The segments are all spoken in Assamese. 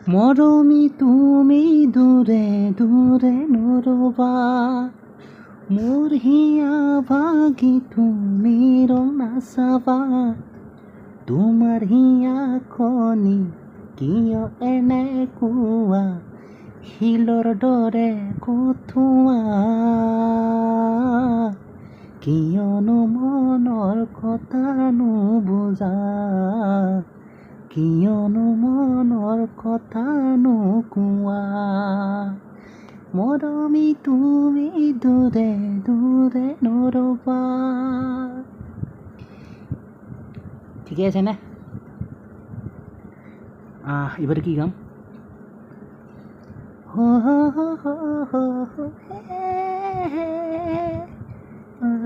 মৰমী তুমি দূৰে দূৰে নৰবা, মোৰ হিয়া ভাগি তুমি নাচাবা। তোমাৰ হিয়া কণী কিয় এনেকুৱা, শিলৰ দৰে কঠুৱা। কিয়নো মনৰ কথা নুবুজা, কিয়নো মনৰ কথা নোকোৱা। মৰমী তুমি দূৰে দূৰে নৰবা। ঠিকে আছে নে? এবাৰ কি গাম?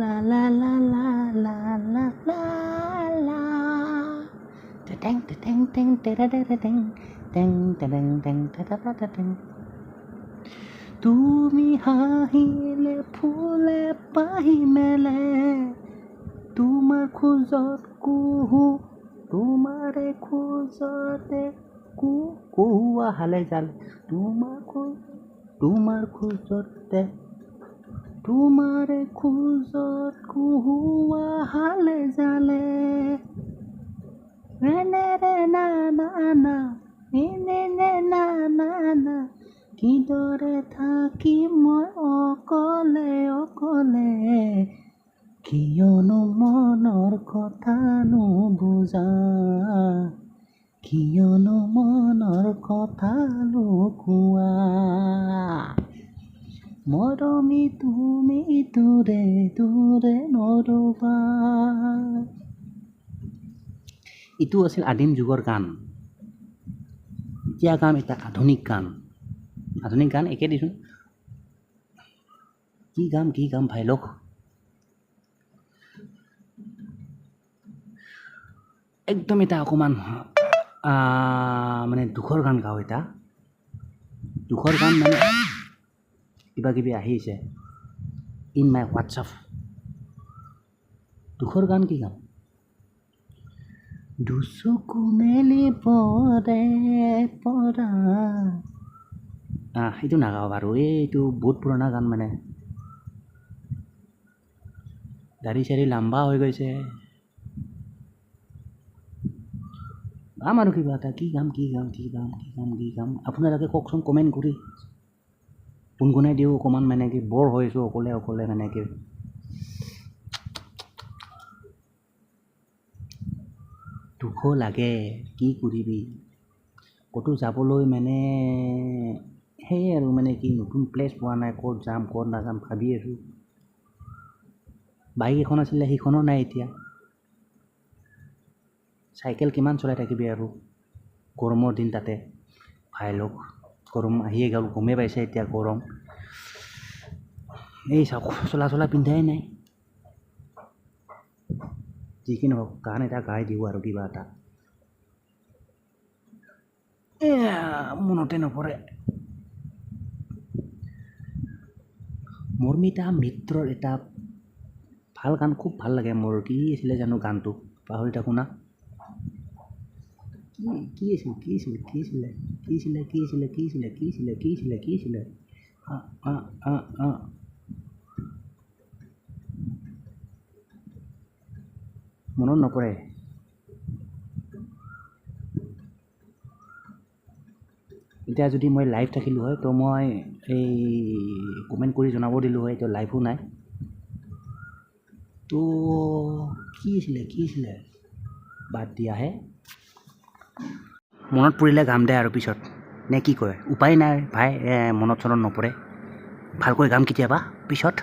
লা লা লা লা লা লা লা লা। টেং টেং টেং টেৰা টেৰা টেং টেং টেং টেং টেৰা টেৰা টেং। তুমি হাঁহিলে ফুলে পাহি মেলে, তোমাৰ খোজত কুহু, তোমাৰে খোজতে কুহুৱা হালে জালে। তোমাৰ খোজতে, তোমাৰে খোজত কুহুৱা হালে জালে। ৰে না না না, নে না না না। কিদৰে থাকিম মই অকলে অকলে, কিয়নো মনৰ কথা নুবুজা, কিয়নো মনৰ কথা নোকোৱা। মৰমী তুমি দূৰে দূৰে নৰবা। এইটো আছিল আদিম যুগৰ গান। এতিয়া গাম এটা আধুনিক গান। আধুনিক গান একে দিছোন। কি গাম ভাই লোক। একদম এটা অকণমান মানে দুখৰ গান গাওঁ এটা। দুখৰ গান মানে কিবা কিবি আহিছে ইন মাই হোৱাটছআপ। দুখৰ গান কি গাম? দুচকু মেলি পৰে পৰা। এইটো নাগাওঁ বাৰু, এইটো বহুত পুৰণা গান মানে। দাঢ়ি চাৰি লাম্বা হৈ গৈছে। গাম আৰু কিবা এটা। কি গাম আপোনালোকে কওকচোন কমেণ্ট কৰি। গুণগুণাই দিওঁ অকণমান, মানে কি বৰ হৈছোঁ অকলে অকলে মানে কি। দুখো লাগে, কি কৰিবি। ক'তো যাবলৈ মানে সেয়ে আৰু মানে কি নতুন প্লেচ পোৱা নাই, ক'ত যাম ক'ত নাযাম ভাবি আছোঁ। বাইক এখন আছিলে সেইখনো নাই এতিয়া। চাইকেল কিমান চলাই থাকিবি আৰু গৰমৰ দিন তাতে। ভাই লোক গৰম আহিয়ে গ'ল, গমেই পাইছে এতিয়া গৰম। এই চাওক চলা পিন্ধাই নাই। যি কি নহওক গান এটা গাই দিওঁ আৰু কিবা এটা। মনতে নপৰে। মৰ্মিতা মিত্ৰৰ এটা ভাল গান, খুব ভাল লাগে মোৰ। কি আছিলে জানো গানটো, পাহৰি থাকোঁ না। কি আছিলে মনত নপৰে। এতিয়া যদি মই লাইভ থাকিলোঁ হয় তো মই এই কমেণ্ট কৰি জনাব দিলোঁ হয়। এতিয়া লাইভো নাই তো কি আছিলে বাদ দিয়াহে। মনত পৰিলে গাম দে আৰু পিছত, নে কি কয়? উপায় নাই ভাই, মনত চনত নপৰে। ভালকৈ গাম কেতিয়াবা পিছত।